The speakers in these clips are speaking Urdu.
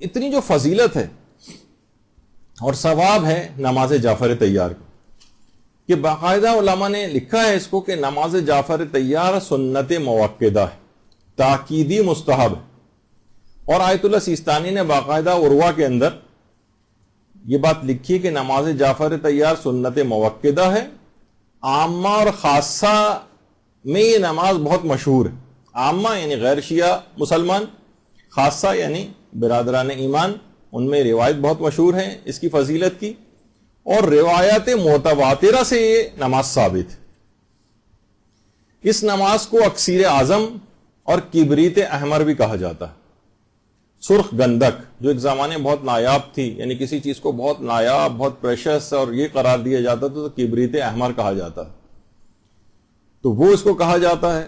اتنی جو فضیلت ہے اور ثواب ہے نماز جعفر طیار کی کہ باقاعدہ علماء نے لکھا ہے اس کو کہ نماز جعفر طیار سنت موقدہ ہے، تاکیدی مستحب ہے. اور آیت اللہ سیستانی نے باقاعدہ عروہ کے اندر یہ بات لکھی کہ نماز جعفر طیار سنت موقدہ ہے. عامہ اور خاصہ میں یہ نماز بہت مشہور ہے. عامہ یعنی غیر شیعہ مسلمان، خاصہ یعنی برادران ایمان، ان میں روایت بہت مشہور ہے اس کی فضیلت کی، اور روایات متواترہ سے یہ نماز ثابت ہے. اس نماز کو اکسیر اعظم اور کبریت احمر بھی کہا جاتا ہے. سرخ گندک جو ایک زمانے بہت نایاب تھی، یعنی کسی چیز کو بہت نایاب، بہت پریشس اور یہ قرار دیا جاتا تو کبریت احمر کہا جاتا ہے، تو وہ اس کو کہا جاتا ہے.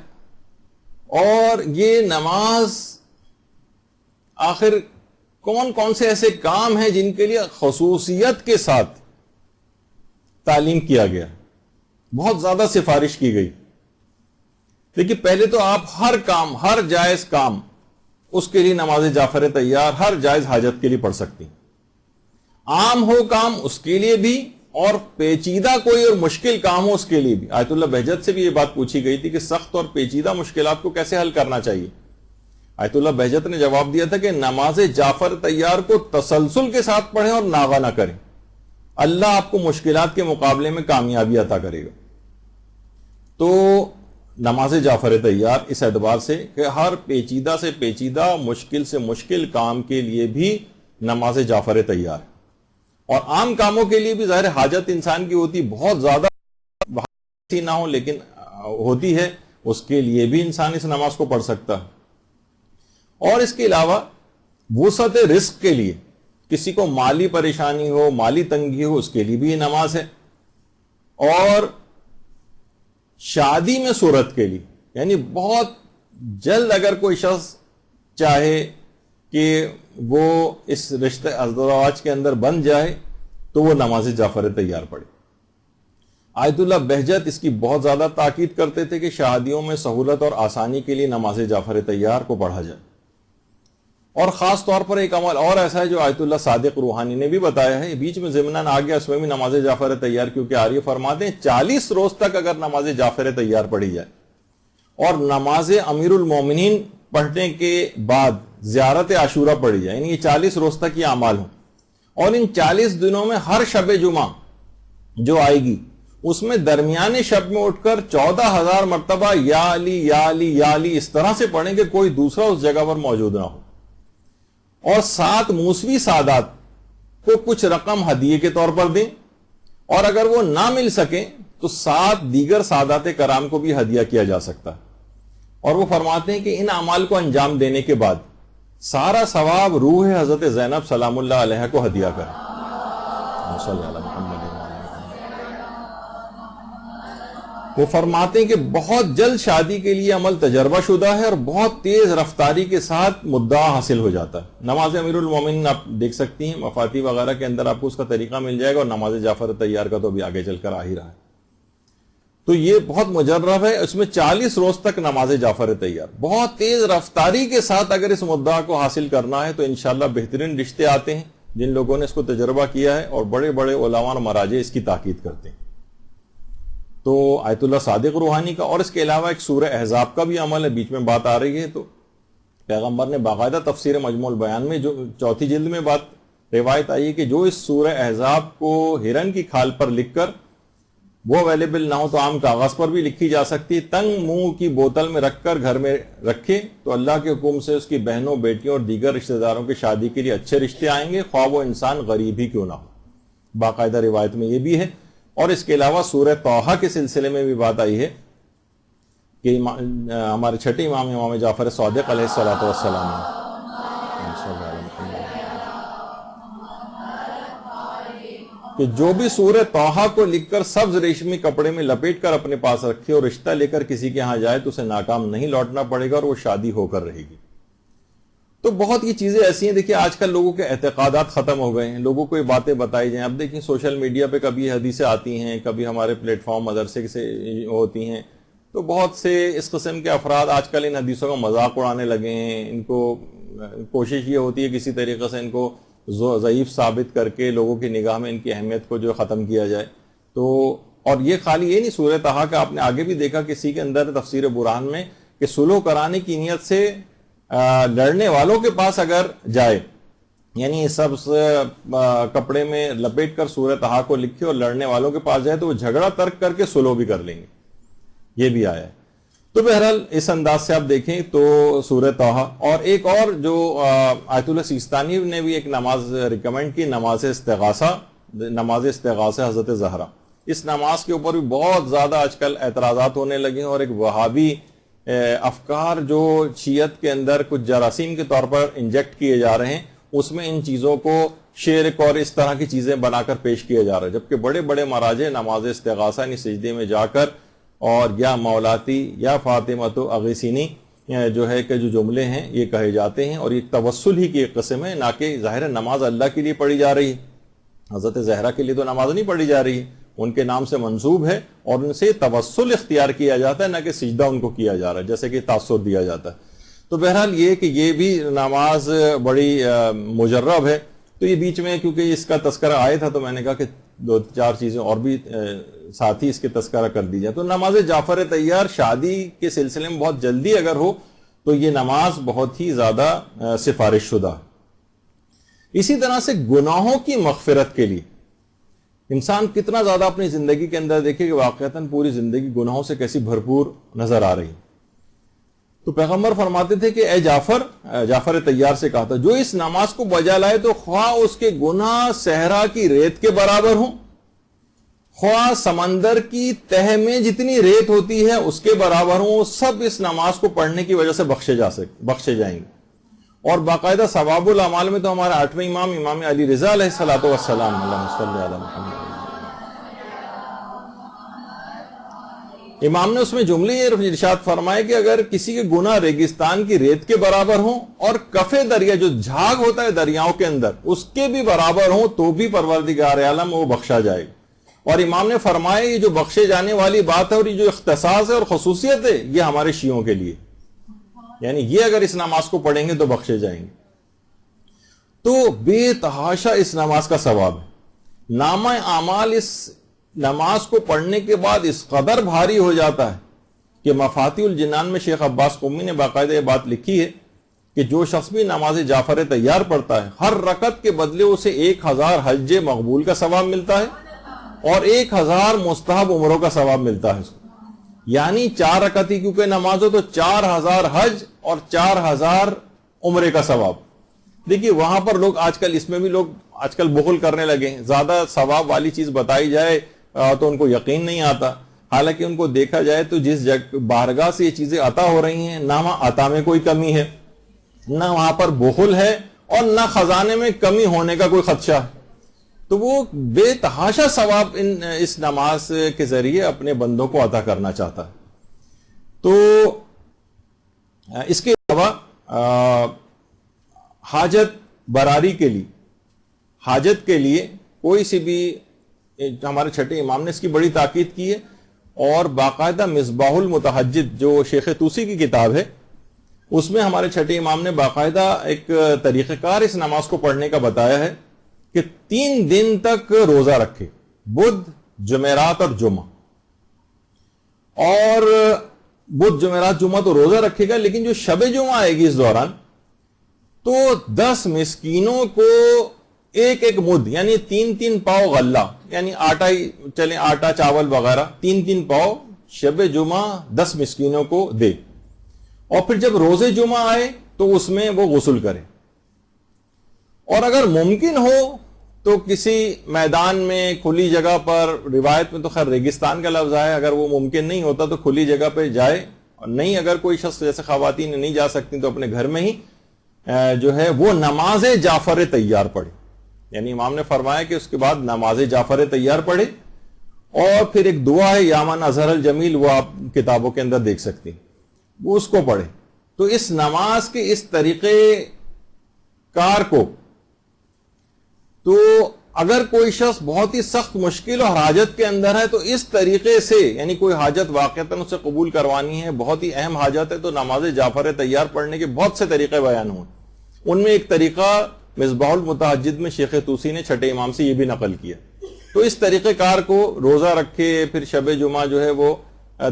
اور یہ نماز آخر کون کون سے ایسے کام ہیں جن کے لیے خصوصیت کے ساتھ تعلیم کیا گیا، بہت زیادہ سفارش کی گئی. دیکھیے پہلے تو آپ ہر کام، ہر جائز کام اس کے لیے نماز جعفر طیار ہر جائز حاجت کے لیے پڑھ سکتی، عام ہو کام اس کے لیے بھی اور پیچیدہ کوئی اور مشکل کام ہو اس کے لیے بھی. آیت اللہ بہجت سے بھی یہ بات پوچھی گئی تھی کہ سخت اور پیچیدہ مشکلات کو کیسے حل کرنا چاہیے. آیت اللہ بہجت نے جواب دیا تھا کہ نماز جعفر طیار کو تسلسل کے ساتھ پڑھیں اور ناغہ نہ کریں، اللہ آپ کو مشکلات کے مقابلے میں کامیابی عطا کرے گا. تو نماز جعفر طیار اس اعتبار سے کہ ہر پیچیدہ سے پیچیدہ، مشکل سے مشکل کام کے لیے بھی نماز جعفر طیار ہے. اور عام کاموں کے لیے بھی ظاہر حاجت انسان کی ہوتی، بہت زیادہ نہ ہو لیکن ہوتی ہے، اس کے لیے بھی انسان اس نماز کو پڑھ سکتا ہے. اور اس کے علاوہ وسعت رزق کے لیے، کسی کو مالی پریشانی ہو، مالی تنگی ہو، اس کے لیے بھی یہ نماز ہے. اور شادی میں صورت کے لیے، یعنی بہت جلد اگر کوئی شخص چاہے کہ وہ اس رشتہ ازدواج کے اندر بن جائے تو وہ نماز جعفر طیار پڑھے. آیت اللہ بہجت اس کی بہت زیادہ تاکید کرتے تھے کہ شادیوں میں سہولت اور آسانی کے لیے نماز جعفر طیار کو پڑھا جائے. اور خاص طور پر ایک عمل اور ایسا ہے جو آیت اللہ صادق روحانی نے بھی بتایا ہے، بیچ میں ضمناً آ گیا، اس میں بھی نماز جعفر طیار کیونکہ آ رہی ہے. فرماتے ہیں 40 روز تک اگر نماز جعفر طیار پڑھی جائے اور نماز امیر المومنین پڑھنے کے بعد زیارت عاشورہ پڑھی جائے، یعنی یہ 40 روز تک یہ اعمال ہوں، اور ان 40 دنوں میں ہر شب جمعہ جو آئے گی اس میں درمیانے شب میں اٹھ کر 14,000 مرتبہ یا علی یا علی یا علی اس طرح سے پڑھیں کہ کوئی دوسرا اس جگہ پر موجود نہ ہو. اور 7 موسوی سادات کو کچھ رقم ہدیے کے طور پر دیں، اور اگر وہ نہ مل سکیں تو 7 دیگر سادات کرام کو بھی ہدیہ کیا جا سکتا ہے. اور وہ فرماتے ہیں کہ ان اعمال کو انجام دینے کے بعد سارا ثواب روح حضرت زینب سلام اللہ علیہ کو ہدیہ کریں. وہ فرماتے ہیں کہ بہت جلد شادی کے لیے عمل تجربہ شدہ ہے اور بہت تیز رفتاری کے ساتھ مدعا حاصل ہو جاتا ہے. نماز امیر المومنین آپ دیکھ سکتی ہیں، مفاتی وغیرہ کے اندر آپ کو اس کا طریقہ مل جائے گا، اور نماز جعفر طیار کا تو بھی آگے چل کر آ ہی رہا ہے. تو یہ بہت مجرب ہے، اس میں 40 روز تک نماز جعفر طیار بہت تیز رفتاری کے ساتھ اگر اس مدعا کو حاصل کرنا ہے تو انشاءاللہ بہترین رشتے آتے ہیں جن لوگوں نے اس کو تجربہ کیا ہے، اور بڑے بڑے علماء اور مراجع اس کی تاکید کرتے ہیں. تو آیت اللہ صادق روحانی کا، اور اس کے علاوہ ایک سورہ احزاب کا بھی عمل ہے، بیچ میں بات آ رہی ہے تو پیغمبر نے باقاعدہ تفسیر مجموع البیان میں جو 4 جلد میں بات روایت آئی ہے کہ جو اس سورہ احزاب کو ہرن کی کھال پر لکھ کر وہ اویلیبل نہ ہو تو عام کاغذ پر بھی لکھی جا سکتی، تنگ منہ کی بوتل میں رکھ کر گھر میں رکھے تو اللہ کے حکم سے اس کی بہنوں، بیٹیوں اور دیگر رشتہ داروں کی شادی کے لیے اچھے رشتے آئیں گے، خواہ وہ انسان غریب ہی کیوں نہ ہو. باقاعدہ روایت میں یہ بھی ہے. اور اس کے علاوہ سورہ طٰہٰ کے سلسلے میں بھی بات آئی ہے کہ ہمارے چھٹے امام جعفر صادق علیہ الصلوۃ والسلام کہ جو بھی سورہ طٰہٰ کو لکھ کر سبز ریشمی کپڑے میں لپیٹ کر اپنے پاس رکھے اور رشتہ لے کر کسی کے ہاں جائے تو اسے ناکام نہیں لوٹنا پڑے گا اور وہ شادی ہو کر رہے گی. تو بہت یہ چیزیں ایسی ہیں. دیکھیں آج کل لوگوں کے اعتقادات ختم ہو گئے ہیں، لوگوں کو یہ باتیں بتائی جائیں. اب دیکھیں سوشل میڈیا پہ کبھی حدیثیں آتی ہیں، کبھی ہمارے پلیٹ فارم مدرسے سے ہوتی ہیں، تو بہت سے اس قسم کے افراد آج کل ان حدیثوں کا مذاق اڑانے لگے ہیں، ان کو کوشش یہ ہوتی ہے کسی طریقے سے ان کو ضعیف ثابت کر کے لوگوں کی نگاہ میں ان کی اہمیت کو جو ختم کیا جائے. تو اور یہ خالی یہ نہیں، سورہ طٰہٰ کا آپ نے آگے بھی دیکھا کسی کے اندر تفسیر برہان میں کہ صلح کرانے کی نیت سے لڑنے والوں کے پاس اگر جائے، یعنی سب کپڑے میں لپیٹ کر سورہ طٰہٰ کو لکھے اور لڑنے والوں کے پاس جائے تو وہ جھگڑا ترک کر کے صلح بھی کر لیں گے، یہ بھی آیا ہے. تو بہرحال اس انداز سے آپ دیکھیں تو سورہ طٰہٰ. اور ایک اور جو آیت اللہ سیستانی نے بھی ایک نماز ریکمینڈ کی، نماز استغاثہ حضرت زہرا. اس نماز کے اوپر بھی بہت زیادہ آج کل اعتراضات ہونے لگے ہیں، اور ایک وہابی افکار جو شیعت کے اندر کچھ جراثیم کے طور پر انجیکٹ کیے جا رہے ہیں، اس میں ان چیزوں کو شرک اور اس طرح کی چیزیں بنا کر پیش کیا جا رہا ہے، جبکہ بڑے بڑے مراجع نماز استغاثہ یعنی سجدے میں جا کر اور یا مولاتی یا فاطمۃ اغیثینی جو ہے کہ جو جملے ہیں یہ کہے جاتے ہیں، اور یہ توسل ہی کی ایک قسم ہے، نہ کہ ظاہر نماز اللہ کے لیے پڑھی جا رہی ہے. حضرت زہرا کے لیے تو نماز نہیں پڑھی جا رہی ہے، ان کے نام سے منسوب ہے اور ان سے توسل اختیار کیا جاتا ہے، نہ کہ سجدہ ان کو کیا جا رہا ہے جیسے کہ تاثر دیا جاتا ہے. تو بہرحال یہ کہ یہ بھی نماز بڑی مجرب ہے. تو یہ بیچ میں کیونکہ اس کا تذکرہ آیا تھا تو میں نے کہا کہ 2-4 چیزیں اور بھی ساتھ ہی اس کے تذکرہ کر دی جائے. تو نماز جعفر طیار شادی کے سلسلے میں بہت جلدی اگر ہو تو یہ نماز بہت ہی زیادہ سفارش شدہ. اسی طرح سے گناہوں کی مغفرت کے لیے انسان کتنا زیادہ اپنی زندگی کے اندر دیکھے کہ واقعتاً پوری زندگی گناہوں سے کیسی بھرپور نظر آ رہی. تو پیغمبر فرماتے تھے کہ اے جعفر طیار سے کہا تھا جو اس نماز کو بجا لائے تو خواہ اس کے گناہ صحرا کی ریت کے برابر ہوں، خواہ سمندر کی تہ میں جتنی ریت ہوتی ہے اس کے برابر ہوں، سب اس نماز کو پڑھنے کی وجہ سے بخشے جائیں گے. اور باقاعدہ ثواب الاعمال میں تو ہمارا 8ویں امام علی رضا علیہ الصلوۃ والسلام اللہم صلی علی محمد، امام نے اس میں جملے یہ ارشاد فرمائے کہ اگر کسی کے گناہ ریگستان کی ریت کے برابر ہوں اور کفے دریا جو جھاگ ہوتا ہے دریاؤں کے اندر اس کے بھی برابر ہوں تو بھی پروردگار عالم وہ بخشا جائے گا. اور امام نے فرمایا یہ جو بخشے جانے والی بات ہے اور یہ جو اختصاص ہے اور خصوصیت ہے یہ ہمارے شیعوں کے لیے، یعنی یہ اگر اس نماز کو پڑھیں گے تو بخشے جائیں گے. تو بے تحاشا اس نماز کا ثواب ہے. نامہ اعمال اس نماز کو پڑھنے کے بعد اس قدر بھاری ہو جاتا ہے کہ مفاتیح الجنان میں شیخ عباس قمی نے باقاعدہ یہ بات لکھی ہے کہ جو شخص بھی نماز جعفر طیار پڑھتا ہے ہر رکعت کے بدلے اسے 1000 حج مقبول کا ثواب ملتا ہے اور 1000 مستحب عمروں کا ثواب ملتا ہے. یعنی 4 رکعت ہی کیونکہ نماز ہو تو 4000 حج اور 4000 عمرے کا ثواب. دیکھیے وہاں پر لوگ آج کل اس میں بھی لوگ آج کل بخل کرنے لگے ہیں، زیادہ ثواب والی چیز بتائی جائے تو ان کو یقین نہیں آتا، حالانکہ ان کو دیکھا جائے تو جس بارگاہ سے یہ چیزیں عطا ہو رہی ہیں نہ وہاں عطا میں کوئی کمی ہے، نہ وہاں پر بخل ہے اور نہ خزانے میں کمی ہونے کا کوئی خدشہ ہے. تو وہ بے تحاشا ثواب اس نماز کے ذریعے اپنے بندوں کو عطا کرنا چاہتا ہے. تو اس کے علاوہ حاجت براری کے لیے، حاجت کے لیے کوئی سی بھی، ہمارے چھٹے امام نے اس کی بڑی تاکید کی ہے اور باقاعدہ مصباح المتحجد جو شیخ توسی کی کتاب ہے اس میں ہمارے چھٹے امام نے باقاعدہ ایک طریقہ کار اس نماز کو پڑھنے کا بتایا ہے کہ 3 دن تک روزہ رکھے، بدھ جمعرات اور جمعہ. اور بدھ جمعرات جمعہ تو روزہ رکھے گا، لیکن جو شب جمعہ آئے گی اس دوران تو 10 مسکینوں کو ایک مد یعنی 3 پاؤ غلہ، یعنی آٹا ہی چلیں، آٹا چاول وغیرہ 3 پاؤ شب جمعہ 10 مسکینوں کو دے. اور پھر جب روز جمعہ آئے تو اس میں وہ غسل کرے. اور اگر ممکن ہو تو کسی میدان میں کھلی جگہ پر، روایت میں تو خیر ریگستان کا لفظ ہے، اگر وہ ممکن نہیں ہوتا تو کھلی جگہ پہ جائے، اور نہیں اگر کوئی شخص جیسے خواتین نہیں جا سکتی تو اپنے گھر میں ہی جو ہے وہ نماز جعفر طیار پڑھے. یعنی امام نے فرمایا کہ اس کے بعد نماز جعفر طیار پڑھے اور پھر ایک دعا ہے یا من اظہر الجمیل، وہ آپ کتابوں کے اندر دیکھ سکتی ہیں، وہ اس کو پڑھے. تو اس نماز کے اس طریقے کار کو، تو اگر کوئی شخص بہت ہی سخت مشکل اور حاجت کے اندر ہے تو اس طریقے سے، یعنی کوئی حاجت واقعتاً اسے قبول کروانی ہے، بہت ہی اہم حاجت ہے، تو نماز جعفر طیار پڑھنے کے بہت سے طریقے بیان ہوئے. ان میں ایک طریقہ مصباح المتہجد میں شیخ طوسی نے چھٹے امام سے یہ بھی نقل کیا. تو اس طریقہ کار کو روزہ رکھے, پھر شب جمعہ جو ہے وہ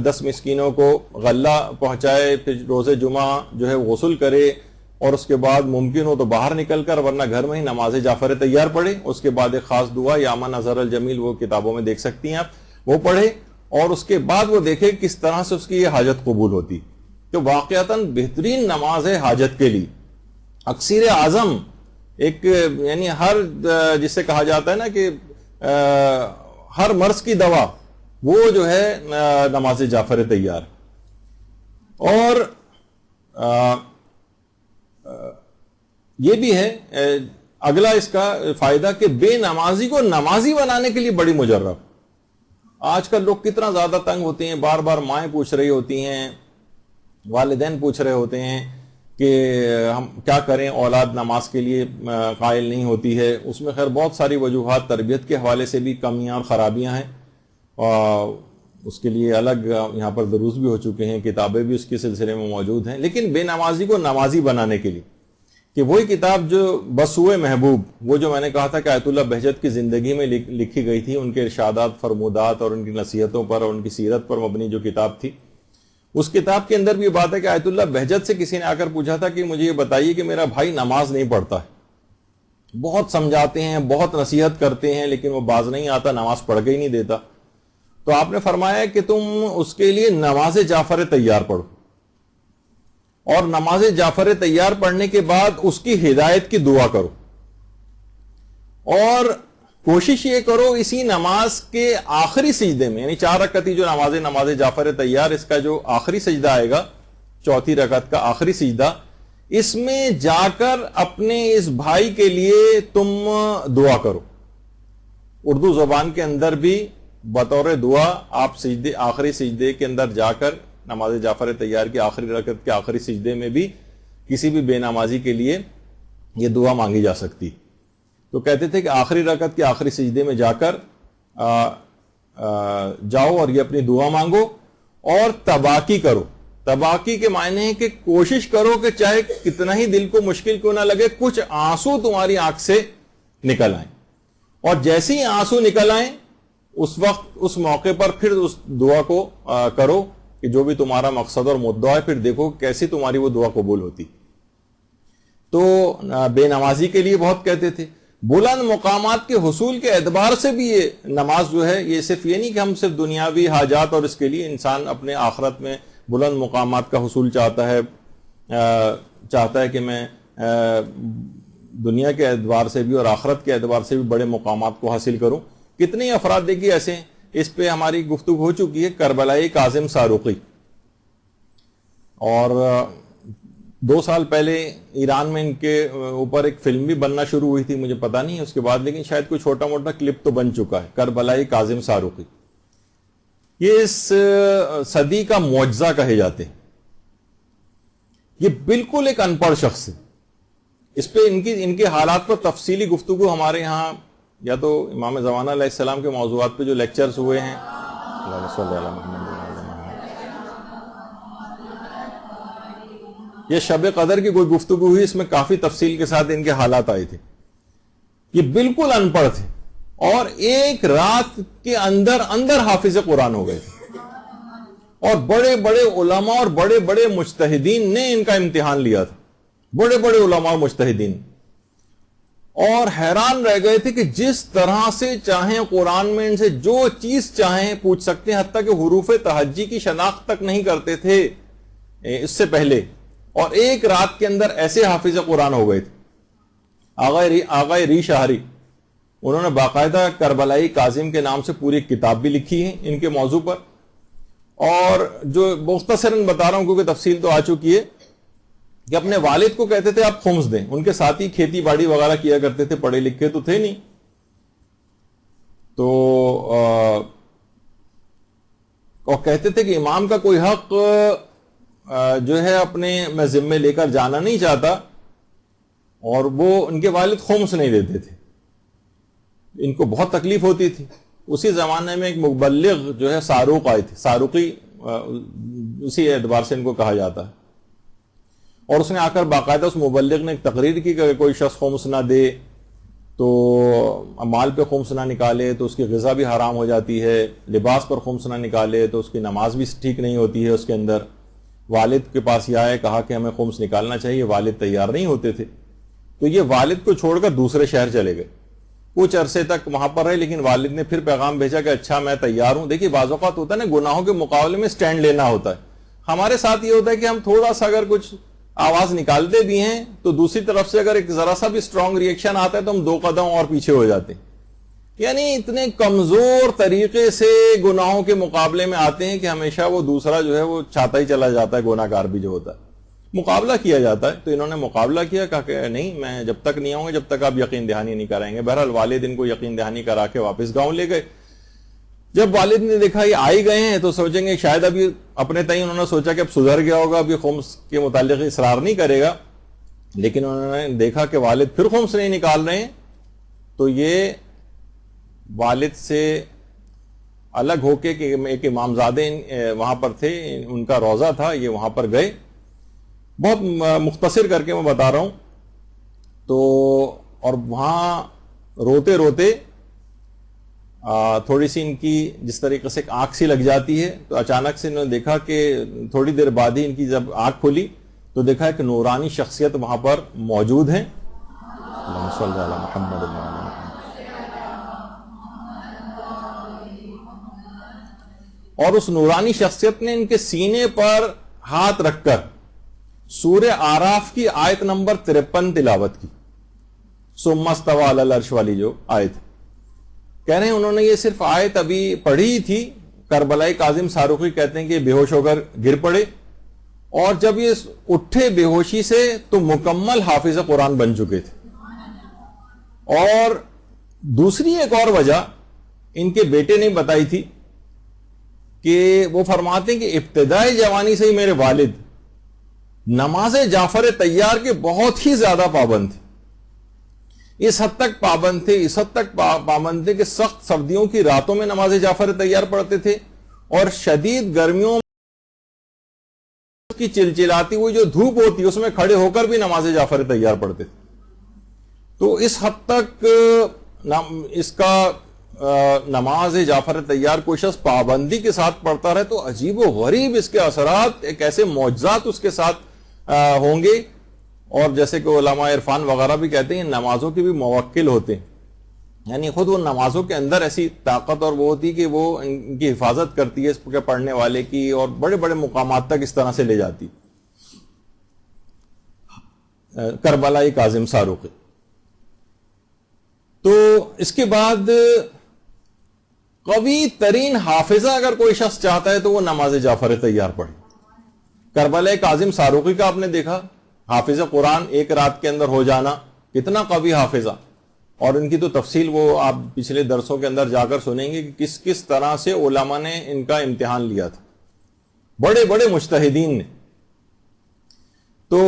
10 مسکینوں کو غلہ پہنچائے, پھر روزے جمعہ جو ہے غسل کرے, اور اس کے بعد ممکن ہو تو باہر نکل کر ورنہ گھر میں ہی نماز جعفر تیار پڑھے. اس کے بعد ایک خاص دعا یا من نظر الجمیل, وہ کتابوں میں دیکھ سکتی ہیں آپ, وہ پڑھے, اور اس کے بعد وہ دیکھے کس طرح سے اس کی یہ حاجت قبول ہوتی. تو واقعتاً بہترین نماز ہے حاجت کے لیے. اکثیر اعظم ایک یعنی ہر جسے کہا جاتا ہے نا کہ ہر مرض کی دوا, وہ جو ہے نماز جعفر تیار. اور یہ بھی ہے اگلا اس کا فائدہ کہ بے نمازی کو نمازی بنانے کے لیے بڑی مجرب. آج کل لوگ کتنا زیادہ تنگ ہوتے ہیں, بار بار مائیں پوچھ رہی ہوتی ہیں, والدین پوچھ رہے ہوتے ہیں کہ ہم کیا کریں, اولاد نماز کے لیے قائل نہیں ہوتی ہے. اس میں خیر بہت ساری وجوہات تربیت کے حوالے سے بھی کمیاں اور خرابیاں ہیں, اور اس کے لیے الگ یہاں پر دروس بھی ہو چکے ہیں, کتابیں بھی اس کے سلسلے میں موجود ہیں. لیکن بے نمازی کو نمازی بنانے کے لیے کہ وہی کتاب جو بسوئے محبوب, وہ جو میں نے کہا تھا کہ آیت اللہ بہجت کی زندگی میں لکھی گئی تھی, ان کے ارشادات, فرمودات اور ان کی نصیحتوں پر اور ان کی سیرت پر مبنی جو کتاب تھی, اس کتاب کے اندر بھی بات ہے کہ آیت اللہ بہجت سے کسی نے آ کر پوچھا تھا کہ مجھے یہ بتائیے کہ میرا بھائی نماز نہیں پڑھتا ہے, بہت سمجھاتے ہیں, بہت نصیحت کرتے ہیں, لیکن وہ باز نہیں آتا, نماز پڑھ کے ہی نہیں دیتا. تو آپ نے فرمایا کہ تم اس کے لیے نماز جعفر تیار پڑھو, اور نماز جعفر تیار پڑھنے کے بعد اس کی ہدایت کی دعا کرو, اور کوشش یہ کرو اسی نماز کے آخری سجدے میں, یعنی 4 رکعتی جو نماز جعفر تیار, اس کا جو آخری سجدہ آئے گا, چوتھی رکعت کا آخری سجدہ, اس میں جا کر اپنے اس بھائی کے لیے تم دعا کرو. اردو زبان کے اندر بھی بطور دعا آپ سجدے, آخری سجدے کے اندر جا کر نماز جعفر تیار کی آخری رکعت کے آخری سجدے میں بھی کسی بھی بے نمازی کے لیے یہ دعا مانگی جا سکتی. تو کہتے تھے کہ آخری رکعت کے آخری سجدے میں جا کر جاؤ اور یہ اپنی دعا مانگو, اور تباکی کرو. تباکی کے معنی ہے کہ کوشش کرو کہ چاہے کتنا ہی دل کو مشکل کیوں نہ لگے, کچھ آنسو تمہاری آنکھ سے نکل آئیں, اور جیسے ہی آنسو نکل آئیں اس وقت اس موقع پر پھر اس دعا کو کرو کہ جو بھی تمہارا مقصد اور مدعا ہے, پھر دیکھو کیسی تمہاری وہ دعا قبول ہوتی. تو بے نمازی کے لیے بہت کہتے تھے. بلند مقامات کے حصول کے اعتبار سے بھی یہ نماز جو ہے, یہ صرف یہ نہیں کہ ہم صرف دنیاوی حاجات اور اس کے لیے انسان اپنے آخرت میں بلند مقامات کا حصول چاہتا ہے کہ میں دنیا کے اعتبار سے بھی اور آخرت کے اعتبار سے بھی بڑے مقامات کو حاصل کروں. کتنے افراد دیکھیے ایسے ہیں, اس پہ ہماری گفتگو ہو چکی ہے, کربلائی کاظم ساروقی, اور 2 سال پہلے ایران میں ان کے اوپر ایک فلم بھی بننا شروع ہوئی تھی, مجھے پتا نہیں اس کے بعد, لیکن شاید کوئی چھوٹا موٹا کلپ تو بن چکا ہے. کربلائی کاظم ساروقی یہ اس صدی کا معجزہ کہے جاتے ہیں. یہ بالکل ایک ان پڑھ شخص ہے. اس پہ ان کے حالات پر تفصیلی گفتگو ہمارے ہاں یا تو امام زمانہ علیہ السلام کے موضوعات پہ جو لیکچرز ہوئے ہیں, یہ شب قدر کی کوئی گفتگو ہوئی, اس میں کافی تفصیل کے ساتھ ان کے حالات آئے تھے. یہ بالکل ان پڑھ تھے اور ایک رات کے اندر حافظ قرآن ہو گئے تھے, اور بڑے بڑے علماء اور بڑے بڑے مجتہدین نے ان کا امتحان لیا تھا, بڑے بڑے علماء اور مجتہدین, اور حیران رہ گئے تھے کہ جس طرح سے چاہیں قرآن میں ان سے جو چیز چاہیں پوچھ سکتے ہیں, حتیٰ کہ حروف تہجی کی شناخت تک نہیں کرتے تھے اس سے پہلے, اور ایک رات کے اندر ایسے حافظ قرآن ہو گئے تھے. آغا ری شاہری, انہوں نے باقاعدہ کربلائی کاظم کے نام سے پوری کتاب بھی لکھی ہے ان کے موضوع پر, اور جو مختصراً بتا رہا ہوں کیونکہ تفصیل تو آ چکی ہے, کہ اپنے والد کو کہتے تھے آپ خمس دیں. ان کے ساتھی کھیتی باڑی وغیرہ کیا کرتے تھے, پڑھے لکھے تو تھے نہیں, تو اور کہتے تھے کہ امام کا کوئی حق جو ہے اپنے میں ذمے لے کر جانا نہیں چاہتا, اور وہ ان کے والد خمس نہیں دیتے تھے. ان کو بہت تکلیف ہوتی تھی. اسی زمانے میں ایک مبلغ جو ہے ساروق آئے تھے, ساروقی اسی اعتبار سے ان کو کہا جاتا ہے. اور اس نے آ کر باقاعدہ اس مبلغ نے ایک تقریر کی کہ کوئی شخص خمس نہ دے تو مال پہ خمس نہ نکالے تو اس کی غذا بھی حرام ہو جاتی ہے، لباس پر خمس نہ نکالے تو اس کی نماز بھی ٹھیک نہیں ہوتی ہے اس کے اندر۔ والد کے پاس یہ آئے، کہا کہ ہمیں خمس نکالنا چاہیے، والد تیار نہیں ہوتے تھے، تو یہ والد کو چھوڑ کر دوسرے شہر چلے گئے، کچھ عرصے تک وہاں پر رہے، لیکن والد نے پھر پیغام بھیجا کہ اچھا میں تیار ہوں۔ دیکھیے بعض اوقات ہوتا ہے نا، گناہوں کے مقابلے میں سٹینڈ لینا ہوتا ہے۔ ہمارے ساتھ یہ ہوتا ہے کہ ہم تھوڑا سا اگر کچھ آواز نکالتے بھی ہیں تو دوسری طرف سے اگر ایک ذرا سا بھی اسٹرانگ ریئیکشن آتا ہے تو ہم 2 قدم اور پیچھے ہو جاتے ہیں، یعنی اتنے کمزور طریقے سے گناہوں کے مقابلے میں آتے ہیں کہ ہمیشہ وہ دوسرا جو ہے وہ چاہتا ہی چلا جاتا ہے، گناہ گار بھی جو ہوتا ہے مقابلہ کیا جاتا ہے۔ تو انہوں نے مقابلہ کیا، کہا کہ نہیں میں جب تک نہیں آؤں گا جب تک آپ یقین دہانی نہیں کرائیں گے۔ بہرحال والد ان کو یقین دہانی کرا کے واپس گاؤں لے گئے۔ جب والد نے دیکھا یہ آئی گئے ہیں تو سوچیں گے شاید ابھی اپنے تئیں انہوں نے سوچا کہ اب سدھر گیا ہوگا، ابھی خمس کے متعلق اصرار نہیں کرے گا، لیکن انہوں نے دیکھا کہ والد پھر خمس نہیں نکال رہے ہیں، تو یہ والد سے الگ ہو کے کہ ایک امامزادے وہاں پر تھے، ان کا روضہ تھا، یہ وہاں پر گئے۔ بہت مختصر کر کے میں بتا رہا ہوں تو، اور وہاں روتے روتے تھوڑی سی ان کی جس طریقے سے آنکھ سی لگ جاتی ہے، تو اچانک سے انہوں نے دیکھا کہ تھوڑی دیر بعد ہی ان کی جب آنکھ کھلی تو دیکھا کہ نورانی شخصیت وہاں پر موجود ہیں۔ اللہم صلی علی محمد وعلی محمد۔ اور اس نورانی شخصیت نے ان کے سینے پر ہاتھ رکھ کر سورہ آراف کی آیت نمبر 53 تلاوت کی، ثم استوى علی العرش والی جو آیت ہے۔ کہہ رہے ہیں انہوں نے یہ صرف آیت ابھی پڑھی ہی تھی، کربلائی کاظم ساروقی کہتے ہیں کہ بے ہوش ہو کر گر پڑے، اور جب یہ اٹھے بے ہوشی سے تو مکمل حافظ قرآن بن چکے تھے۔ اور دوسری ایک اور وجہ ان کے بیٹے نے بتائی تھی کہ وہ فرماتے ہیں کہ ابتدائی جوانی سے ہی میرے والد نماز جعفر طیار کے بہت ہی زیادہ پابند تھے، اس حد تک پابند تھے، اس حد تک پابند تھے کہ سخت سردیوں کی راتوں میں نماز جعفر طیار پڑھتے تھے، اور شدید گرمیوں کی چلچلاتی ہوئی جو دھوپ ہوتی ہے اس میں کھڑے ہو کر بھی نماز جعفر طیار پڑھتے تھے۔ تو اس حد تک اس کا نماز جعفر طیار کوئی شخص پابندی کے ساتھ پڑھتا رہے تو عجیب و غریب اس کے اثرات، ایک ایسے معجزات اس کے ساتھ ہوں گے۔ اور جیسے کہ علماء عرفان وغیرہ بھی کہتے ہیں نمازوں کے بھی موکل ہوتے ہیں، یعنی خود وہ نمازوں کے اندر ایسی طاقت اور وہ ہوتی کہ وہ ان کی حفاظت کرتی ہے اس کے پڑھنے والے کی، اور بڑے بڑے مقامات تک اس طرح سے لے جاتی۔ کربلائی کاظم ساروقی۔ تو اس کے بعد قوی ترین حافظہ اگر کوئی شخص چاہتا ہے تو وہ نماز جعفر طیار پڑھے۔ کربلائی کاظم ساروقی کا آپ نے دیکھا حافظ قرآن ایک رات کے اندر ہو جانا، کتنا قوی حافظہ، اور ان کی تو تفصیل وہ آپ پچھلے درسوں کے اندر جا کر سنیں گے کہ کس کس طرح سے علماء نے ان کا امتحان لیا تھا، بڑے بڑے مجتہدین نے۔ تو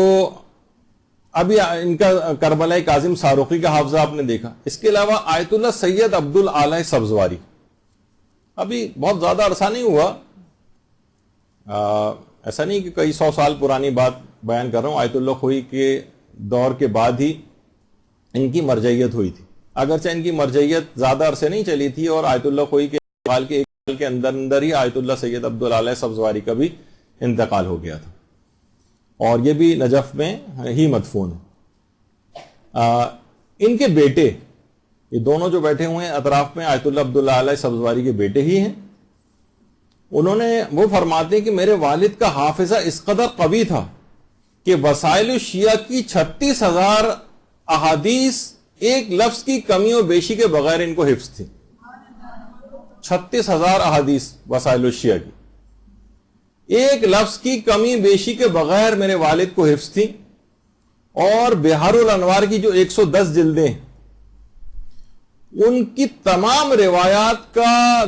ابھی ان کا کربلائی کاظم ساروقی کا حافظہ آپ نے دیکھا۔ اس کے علاوہ آیت اللہ سید عبد الاعلی سبزواری، ابھی بہت زیادہ عرصہ نہیں ہوا، ایسا نہیں کہ کئی 100 سال پرانی بات بیان کر رہا ہوں، آیت اللہ خوئی کے دور کے بعد ہی ان کی مرجعیت ہوئی تھی، اگرچہ ان کی مرجعیت زیادہ عرصے نہیں چلی تھی، اور آیت اللہ خوئی کے انتقال کے ایک سال کے اندر ہی آیت اللہ سید عبد الاعلی سبزواری کا بھی انتقال ہو گیا تھا، اور یہ بھی نجف میں ہی مدفون ہے۔ ان کے بیٹے، یہ دونوں جو بیٹھے ہوئے ہیں اطراف میں آیت اللہ عبد الاعلی سبزواری کے بیٹے ہی ہیں، انہوں نے وہ فرماتے ہیں کہ میرے والد کا حافظہ اس قدر قوی تھا کہ وسائل الشیعہ کی 36,000 احادیث ایک لفظ کی کمی و بیشی کے بغیر ان کو حفظ تھی۔ 36,000 احادیث وسائل الشیعہ کی ایک لفظ کی کمی بیشی کے بغیر میرے والد کو حفظ تھی، اور بہار الانوار کی جو 110 جلدیں ان کی تمام روایات کا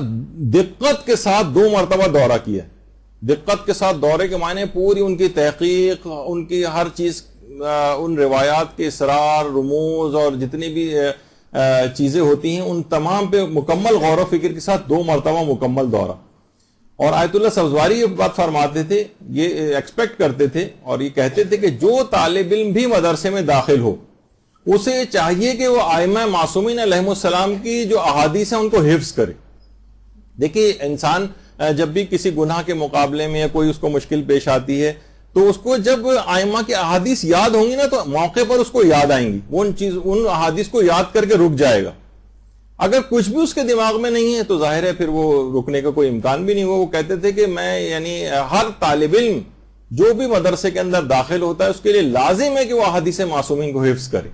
دقت کے ساتھ 2 مرتبہ دورہ کیا۔ دقت کے ساتھ دورے کے معنی پوری ان کی تحقیق، ان کی ہر چیز، ان روایات کے اسرار، رموز اور جتنی بھی چیزیں ہوتی ہیں ان تمام پہ مکمل غور و فکر کے ساتھ 2 مرتبہ مکمل دورہ۔ اور آیت اللہ سبزواری یہ بات فرماتے تھے، یہ ایکسپیکٹ کرتے تھے اور یہ کہتے تھے کہ جو طالب علم بھی مدرسے میں داخل ہو اسے چاہیے کہ وہ ائمہ معصومین علیہم السلام کی جو احادیث ہیں ان کو حفظ کرے. دیکھیے انسان جب بھی کسی گناہ کے مقابلے میں یا کوئی اس کو مشکل پیش آتی ہے تو اس کو جب ائمہ کی احادیث یاد ہوں گی نا تو موقع پر اس کو یاد آئیں گی، وہ ان احادیث کو یاد کر کے رک جائے گا. اگر کچھ بھی اس کے دماغ میں نہیں ہے تو ظاہر ہے پھر وہ رکنے کا کوئی امکان بھی نہیں ہوا. وہ کہتے تھے کہ میں یعنی ہر طالب علم جو بھی مدرسے کے اندر داخل ہوتا ہے اس کے لیے لازم ہے کہ وہ احادیث معصومین کو حفظ کرے.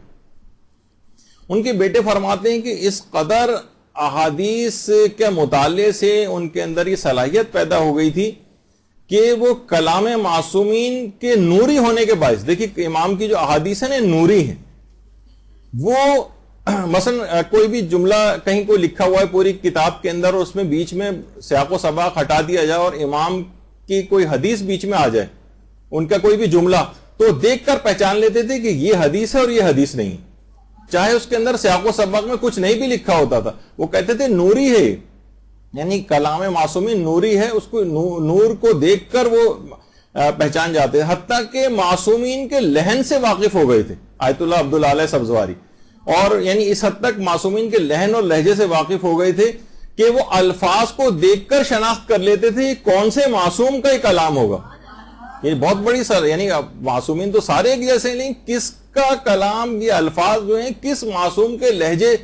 ان کے بیٹے فرماتے ہیں کہ اس قدر احادیث کے مطالعے سے ان کے اندر یہ صلاحیت پیدا ہو گئی تھی کہ وہ کلام معصومین کے نوری ہونے کے باعث، دیکھیے امام کی جو احادیث ہیں نوری ہیں. وہ مثلا کوئی بھی جملہ کہیں کوئی لکھا ہوا ہے پوری کتاب کے اندر اور اس میں بیچ میں سیاق و سباق ہٹا دیا جائے اور امام کی کوئی حدیث بیچ میں آ جائے، ان کا کوئی بھی جملہ، تو دیکھ کر پہچان لیتے تھے کہ یہ حدیث ہے اور یہ حدیث نہیں، چاہے اس کے اندر سیاق و سباق میں کچھ نہیں بھی لکھا ہوتا تھا. وہ کہتے تھے نوری ہے، یعنی کلام معصومین نوری ہے، اس کو نور کو دیکھ کر وہ پہچان جاتے ہیں. حتیٰ کہ معصومین کے لہن سے واقف ہو گئے تھے آیت اللہ عبداللہ سبزواری، اور یعنی اس حد تک معصومین کے لہن اور لہجے سے واقف ہو گئے تھے کہ وہ الفاظ کو دیکھ کر شناخت کر لیتے تھے کون سے معصوم کا یہ کلام ہوگا. یہ بہت بڑی یعنی معصومین تو سارے ایک جیسے نہیں، کس کا کلام، یہ الفاظ جو ہیں کس معصوم کے لہجے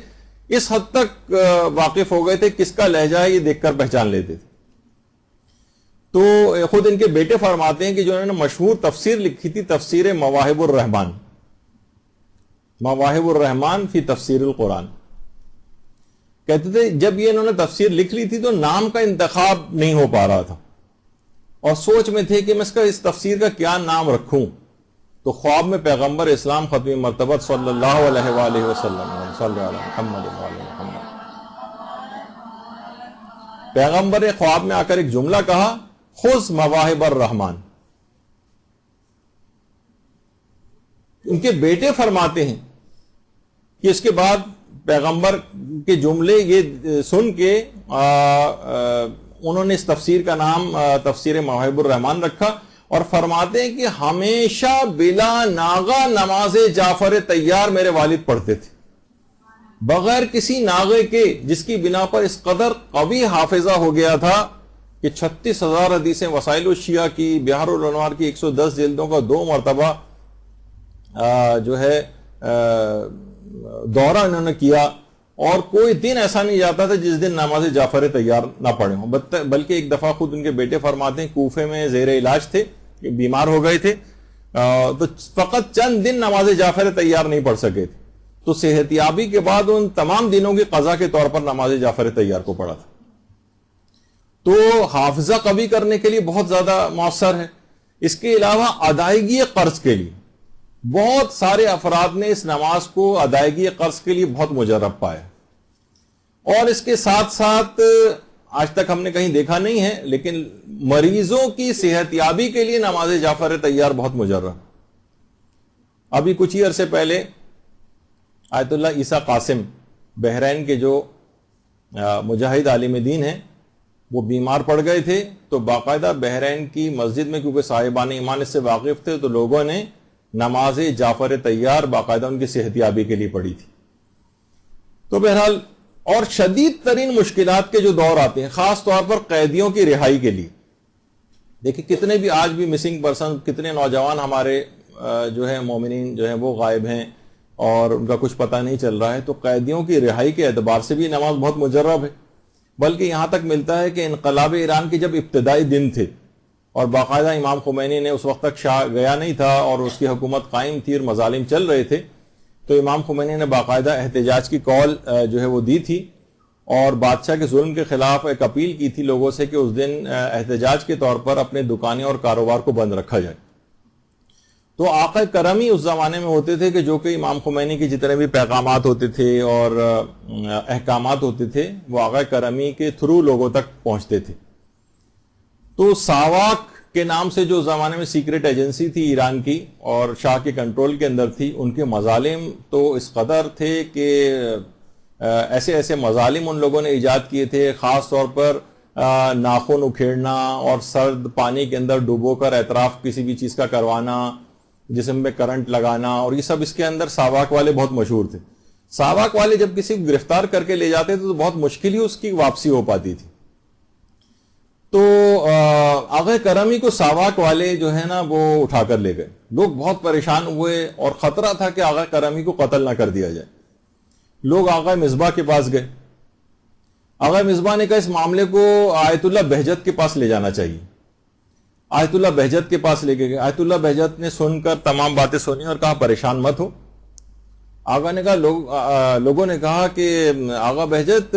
اس حد تک واقف ہو گئے تھے، کس کا لہجہ ہے یہ دیکھ کر پہچان لیتے تھے. تو خود ان کے بیٹے فرماتے ہیں کہ جو انہوں نے مشہور تفسیر لکھی تھی، تفسیر مواہب الرحمان، مواہب الرحمان فی تفسیر القرآن، کہتے تھے جب یہ انہوں نے تفسیر لکھ لی تھی تو نام کا انتخاب نہیں ہو پا رہا تھا اور سوچ میں تھے کہ میں اس تفسیر کا کیا نام رکھوں. تو خواب میں پیغمبر اسلام ختم مرتبت صلی اللہ علیہ وآلہ وسلم صلی اللہ علیہ محمد پیغمبر خواب میں آ کر ایک جملہ کہا، خذ مواہب الرحمان. ان کے بیٹے فرماتے ہیں کہ اس کے بعد پیغمبر کے جملے یہ سن کے انہوں نے اس تفسیر کا نام تفسیر مواہب الرحمان رکھا، اور فرماتے ہیں کہ ہمیشہ بلا ناغہ نماز جعفر تیار میرے والد پڑھتے تھے، بغیر کسی ناغے کے، جس کی بنا پر اس قدر قوی حافظہ ہو گیا تھا کہ 36,000 حدیثیں وسائل الشیعہ کی، بحار الانوار کی 110 جلدوں کا 2 مرتبہ جو ہے دورہ انہوں نے کیا، اور کوئی دن ایسا نہیں جاتا تھا جس دن نماز جعفر تیار نہ پڑھے ہوں. بلکہ ایک دفعہ خود ان کے بیٹے فرماتے ہیں کوفے میں زیر علاج تھے، بیمار ہو گئے تھے، تو فقط چند دن نماز جعفر تیار نہیں پڑھ سکے تھے، تو صحت یابی کے بعد ان تمام دنوں کی قضا کے طور پر نماز جعفر تیار کو پڑھا تھا. تو حافظہ قوی کرنے کے لیے بہت زیادہ مؤثر ہے. اس کے علاوہ ادائیگی قرض کے لیے بہت سارے افراد نے اس نماز کو ادائیگی قرض کے لیے بہت مجرب پایا، اور اس کے ساتھ ساتھ آج تک ہم نے کہیں دیکھا نہیں ہے لیکن مریضوں کی صحت یابی کے لیے نماز جعفر تیار بہت مجرب. ابھی کچھ ہی عرصے پہلے آیت اللہ عیسیٰ قاسم بحرین کے جو مجاہد عالم دین ہیں وہ بیمار پڑ گئے تھے، تو باقاعدہ بحرین کی مسجد میں کیونکہ صاحبان ایمان اس سے واقف تھے تو لوگوں نے نماز جعفر تیار باقاعدہ ان کی صحت یابی کے لیے پڑھی تھی. تو بہرحال اور شدید ترین مشکلات کے جو دور آتے ہیں خاص طور پر قیدیوں کی رہائی کے لیے، دیکھیں کتنے بھی آج بھی مسنگ پرسن، کتنے نوجوان ہمارے جو ہیں مومنین جو ہیں وہ غائب ہیں اور ان کا کچھ پتہ نہیں چل رہا ہے. تو قیدیوں کی رہائی کے اعتبار سے بھی نماز بہت مجرب ہے. بلکہ یہاں تک ملتا ہے کہ انقلاب ایران کے جب ابتدائی دن تھے اور باقاعدہ امام خمینی نے اس وقت تک شاہ گیا نہیں تھا اور اس کی حکومت قائم تھی اور مظالم چل رہے تھے، تو امام خمینی نے باقاعدہ احتجاج کی کال جو ہے وہ دی تھی اور بادشاہ کے ظلم کے خلاف ایک اپیل کی تھی لوگوں سے کہ اس دن احتجاج کے طور پر اپنے دکانیں اور کاروبار کو بند رکھا جائے. تو آقا کرم ہی اس زمانے میں ہوتے تھے کہ جو کہ امام خمینی کے جتنے بھی پیغامات ہوتے تھے اور احکامات ہوتے تھے وہ آقا کرمی کے تھرو لوگوں تک پہنچتے تھے. تو ساواک کے نام سے جو زمانے میں سیکرٹ ایجنسی تھی ایران کی اور شاہ کے کنٹرول کے اندر تھی، ان کے مظالم تو اس قدر تھے کہ ایسے ایسے مظالم ان لوگوں نے ایجاد کیے تھے. خاص طور پر ناخن اکھیڑنا اور سرد پانی کے اندر ڈوبو کر اعتراف کسی بھی چیز کا کروانا، جسم میں کرنٹ لگانا، اور یہ سب اس کے اندر ساواک والے بہت مشہور تھے. ساواک والے جب کسی کو گرفتار کر کے لے جاتے تھے تو بہت مشکل ہی اس کی واپسی ہو پاتی تھی. تو آغا کرمی کو ساواک والے جو ہے نا وہ اٹھا کر لے گئے. لوگ بہت پریشان ہوئے اور خطرہ تھا کہ آغا کرمی کو قتل نہ کر دیا جائے. لوگ آغا مصباح کے پاس گئے. آغا مصباح نے کہا اس معاملے کو آیت اللہ بہجت کے پاس لے جانا چاہیے. آیت اللہ بہجت کے پاس لے کے گئے. آیت اللہ بہجت نے سن کر تمام باتیں سنی اور کہا پریشان مت ہو. آغا نے کہا لوگوں نے کہا کہ آغا بہجت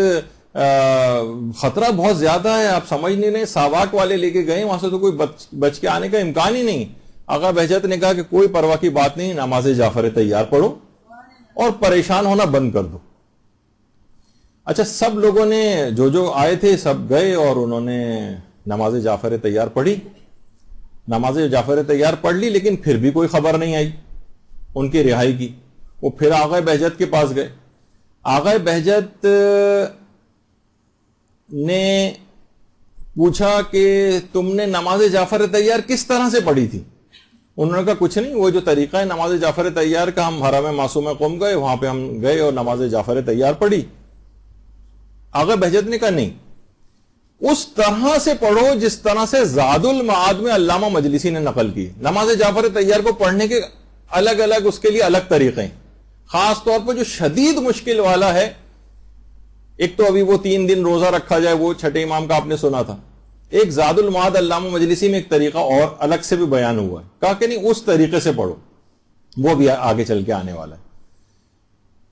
خطرہ بہت زیادہ ہے، آپ سمجھ نہیں رہے، ساواک والے لے کے گئے، وہاں سے تو کوئی بچ کے آنے کا امکان ہی نہیں. آغا بہجت نے کہا کہ کوئی پرواہ کی بات نہیں، نماز جعفر تیار پڑھو اور پریشان ہونا بند کر دو. اچھا، سب لوگوں نے جو آئے تھے سب گئے اور انہوں نے نماز جعفر تیار پڑھی. نماز جعفر تیار پڑھ لی، لیکن پھر بھی کوئی خبر نہیں آئی ان کی رہائی کی. وہ پھر آغا بہجت کے پاس گئے. آغا بہجت نے پوچھا کہ تم نے نماز جعفر تیار کس طرح سے پڑھی تھی؟ انہوں نے کہا کچھ نہیں، وہ جو طریقہ ہے نماز جعفر تیار کا، ہم حرم معصومہ قم گئے، وہاں پہ ہم گئے اور نماز جعفر تیار پڑھی. آغا بہجت نے کہا نہیں، اس طرح سے پڑھو جس طرح سے زاد المعاد میں علامہ مجلسی نے نقل کی. نماز جعفر تیار کو پڑھنے کے الگ الگ اس کے لیے الگ طریقے ہیں. خاص طور پر جو شدید مشکل والا ہے، ایک تو ابھی وہ 3 دن روزہ رکھا جائے، وہ چھٹے امام کا آپ نے سنا تھا. ایک زاد المعاد علامہ مجلسی میں ایک طریقہ اور الگ سے بھی بیان ہوا ہے، کہا کہ نہیں اس طریقے سے پڑھو، وہ بھی آگے چل کے آنے والا ہے.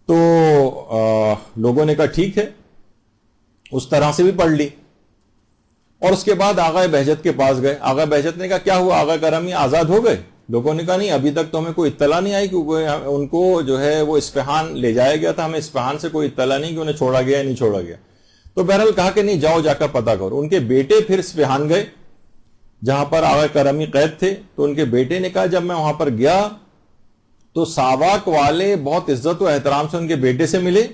تو لوگوں نے کہا ٹھیک ہے، اس طرح سے بھی پڑھ لی. اور اس کے بعد آغا بہجت کے پاس گئے. آغا بہجت نے کہا کیا ہوا آغا کرمی آزاد ہو گئے؟ لوگوں نے کہا نہیں، ابھی تک تو ہمیں کوئی اطلاع نہیں آئی، کیونکہ ان کو جو ہے وہ اصفہان لے جایا گیا تھا، ہمیں اصفہان سے کوئی اطلاع نہیں کہ انہیں چھوڑا گیا یا نہیں چھوڑا گیا. تو بہرحال کہا کہ نہیں، جاؤ جا کر پتہ کرو. ان کے بیٹے پھر اصفہان گئے جہاں پر آغا کرمی قید تھے. تو ان کے بیٹے نے کہا جب میں وہاں پر گیا تو ساواک والے بہت عزت و احترام سے ان کے بیٹے سے ملے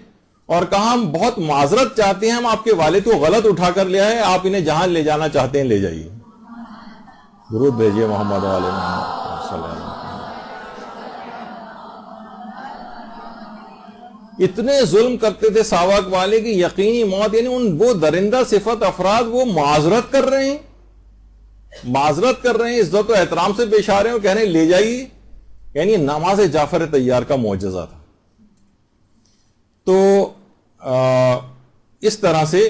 اور کہا ہم بہت معذرت چاہتے ہیں، ہم آپ کے والد کو غلط اٹھا کر لے آئے، آپ انہیں جہاں لے جانا چاہتے ہیں لے جائیے. درود بھیجیے محمد علیہ محمد صلی اللہ علیہ وسلم. اتنے ظلم کرتے تھے ساواک والے کی یقینی موت، یعنی ان وہ درندہ صفت افراد وہ معذرت کر رہے ہیں، عزت و احترام سے پیش آ رہے ہیں اور کہہ رہے ہیں لے جائیے. یعنی نماز جعفر تیار کا معجزہ تھا. تو اس طرح سے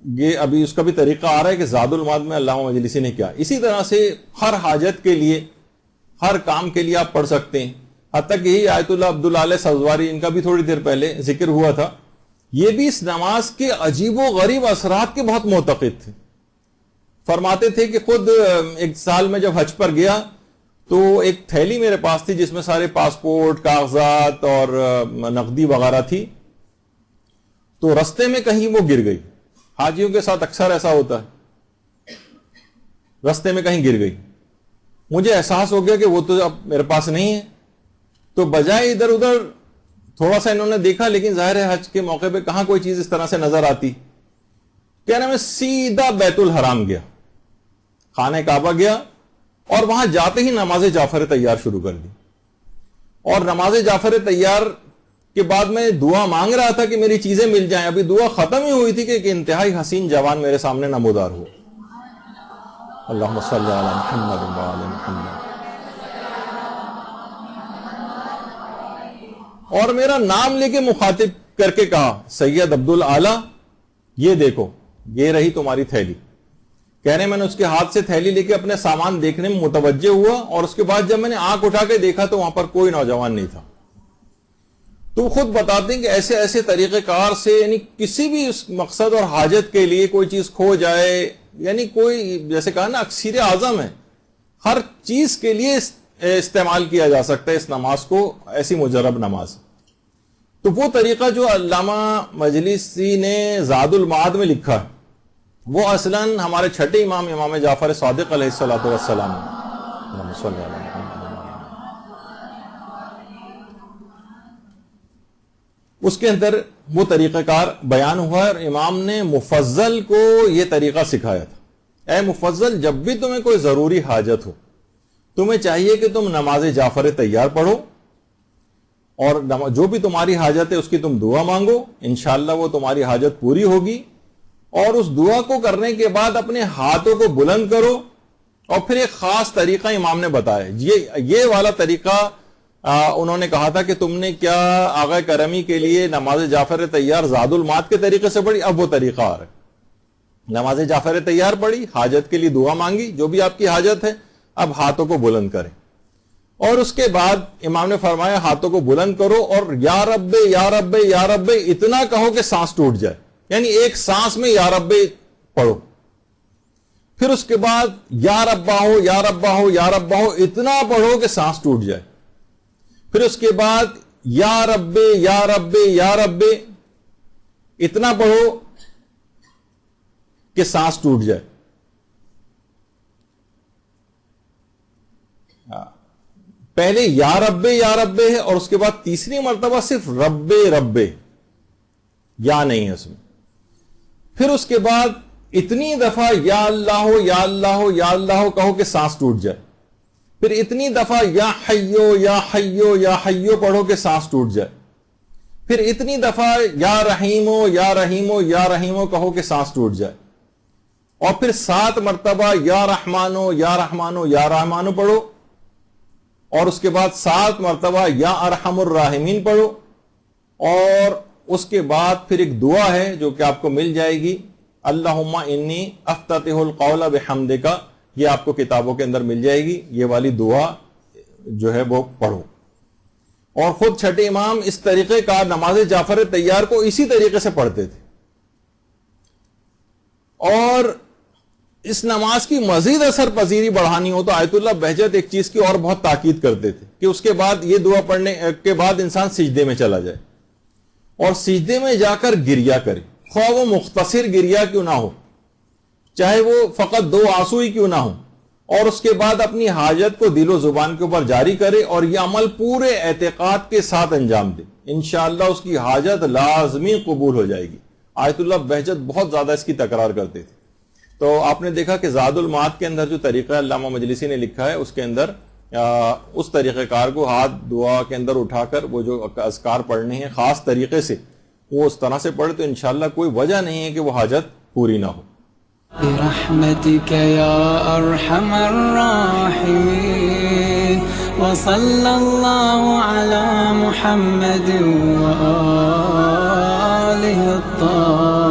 یہ ابھی اس کا بھی طریقہ آ رہا ہے کہ زاد المعاد میں علامہ مجلسی نے کیا. اسی طرح سے ہر حاجت کے لیے، ہر کام کے لیے آپ پڑھ سکتے ہیں. حتیٰ کہ یہی آیت اللہ عبداللہ سزواری، ان کا بھی تھوڑی دیر پہلے ذکر ہوا تھا، یہ بھی اس نماز کے عجیب و غریب اثرات کے بہت معتقد تھے. فرماتے تھے کہ خود ایک سال میں جب حج پر گیا تو ایک تھیلی میرے پاس تھی جس میں سارے پاسپورٹ، کاغذات اور نقدی وغیرہ تھی. تو رستے میں کہیں وہ گر گئی. حاجیوں کے ساتھ اکثر ایسا ہوتا ہے، رستے میں کہیں گر گئی. مجھے احساس ہو گیا کہ وہ تو اب میرے پاس نہیں ہے. تو بجائے ادھر ادھر تھوڑا سا انہوں نے دیکھا، لیکن ظاہر ہے حج کے موقع پہ کہاں کوئی چیز اس طرح سے نظر آتی. کہنا میں سیدھا بیت الحرام گیا، خانہ کعبہ گیا اور وہاں جاتے ہی نماز جعفر تیار شروع کر دی. اور نماز جعفر تیار کے بعد میں دعا مانگ رہا تھا کہ میری چیزیں مل جائیں. ابھی دعا ختم ہی ہوئی تھی کہ ایک انتہائی حسین جوان میرے سامنے نمودار ہو. اللہم صلی علی محمد و علی محمد. اور میرا نام لے کے مخاطب کر کے کہا سید عبدالعالی، یہ دیکھو یہ رہی تمہاری تھیلی. کہنے میں نے اس کے ہاتھ سے تھیلی لے کے اپنے سامان دیکھنے میں متوجہ ہوا، اور اس کے بعد جب میں نے آنکھ اٹھا کے دیکھا تو وہاں پر کوئی نوجوان نہیں تھا. تو خود بتاتے ہیں کہ ایسے ایسے طریقہ کار سے، یعنی کسی بھی اس مقصد اور حاجت کے لیے کوئی چیز کھو جائے، یعنی کوئی جیسے کہا نا اکسیر اعظم ہے، ہر چیز کے لیے استعمال کیا جا سکتا ہے اس نماز کو، ایسی مجرب نماز. تو وہ طریقہ جو علامہ مجلسی نے زاد المعاد میں لکھا ہے وہ اصلاً ہمارے چھٹے امام امام جعفر صادق علیہ الصلوۃ والسلام اس کے اندر وہ طریقہ کار بیان ہوا ہے اور امام نے مفضل کو یہ طریقہ سکھایا تھا. اے مفضل، جب بھی تمہیں کوئی ضروری حاجت ہو تمہیں چاہیے کہ تم نماز جعفر تیار پڑھو اور جو بھی تمہاری حاجت ہے اس کی تم دعا مانگو، انشاءاللہ وہ تمہاری حاجت پوری ہوگی. اور اس دعا کو کرنے کے بعد اپنے ہاتھوں کو بلند کرو. اور پھر ایک خاص طریقہ امام نے بتایا، یہ والا طریقہ انہوں نے کہا تھا کہ تم نے کیا آغا کرمی کے لیے نماز جعفر تیار زاد المعاد کے طریقے سے پڑھی، اب وہ طریقہ آ رہا ہے. نماز جعفر تیار پڑھی، حاجت کے لیے دعا مانگی، جو بھی آپ کی حاجت ہے، اب ہاتھوں کو بلند کریں. اور اس کے بعد امام نے فرمایا ہاتھوں کو بلند کرو اور یا رب یا رب یا رب اتنا کہو کہ سانس ٹوٹ جائے، یعنی ایک سانس میں یا رب پڑھو. پھر اس کے بعد یا ربا ہو یا ربا ہو یا ربا ہو اتنا پڑھو کہ سانس ٹوٹ جائے. پھر اس کے بعد یا رب یا رب یا رب اتنا پڑھو کہ سانس ٹوٹ جائے. پہلے یا رب ہے اور اس کے بعد تیسری مرتبہ صرف رب رب، یا نہیں ہے اس میں. پھر اس کے بعد اتنی دفعہ یا اللہ یا اللہ یا اللہ کہو کہ سانس ٹوٹ جائے. پھر اتنی دفعہ یا حیو یا حیو یا حیو پڑھو کہ سانس ٹوٹ جائے. پھر اتنی دفعہ یا رحیمو یا رحیمو یا رحیمو کہو کہ سانس ٹوٹ جائے. اور پھر 7 مرتبہ یا رحمانو یا رحمانو یا رحمانو پڑھو. اور اس کے بعد 7 مرتبہ یا ارحم الراحمین پڑھو. اور اس کے بعد پھر ایک دعا ہے جو کہ آپ کو مل جائے گی، اللہم انی افتتح القول بحمدک، یہ آپ کو کتابوں کے اندر مل جائے گی. یہ والی دعا جو ہے وہ پڑھو. اور خود چھٹے امام اس طریقے کا نماز جعفر تیار کو اسی طریقے سے پڑھتے تھے. اور اس نماز کی مزید اثر پذیری بڑھانی ہو تو آیت اللہ بہجت ایک چیز کی اور بہت تاکید کرتے تھے کہ اس کے بعد یہ دعا پڑھنے کے بعد انسان سجدے میں چلا جائے اور سجدے میں جا کر گریا کرے، خواہ وہ مختصر گریا کیوں نہ ہو، چاہے وہ فقط 2 آنسو ہی کیوں نہ ہو. اور اس کے بعد اپنی حاجت کو دل و زبان کے اوپر جاری کرے اور یہ عمل پورے اعتقاد کے ساتھ انجام دے، انشاءاللہ اس کی حاجت لازمی قبول ہو جائے گی. آیت اللہ بہجت بہت زیادہ اس کی تکرار کرتے تھے. تو آپ نے دیکھا کہ زاد المعاد کے اندر جو طریقہ علامہ مجلسی نے لکھا ہے اس کے اندر اس طریقہ کار کو ہاتھ دعا کے اندر اٹھا کر وہ جو اذکار پڑھنے ہیں خاص طریقے سے وہ اس طرح سے پڑھے تو انشاءاللہ کوئی وجہ نہیں ہے کہ وہ حاجت پوری نہ ہو. برحمتك يا أرحم الراحمين وصلى الله على محمد وآله الطاهرين.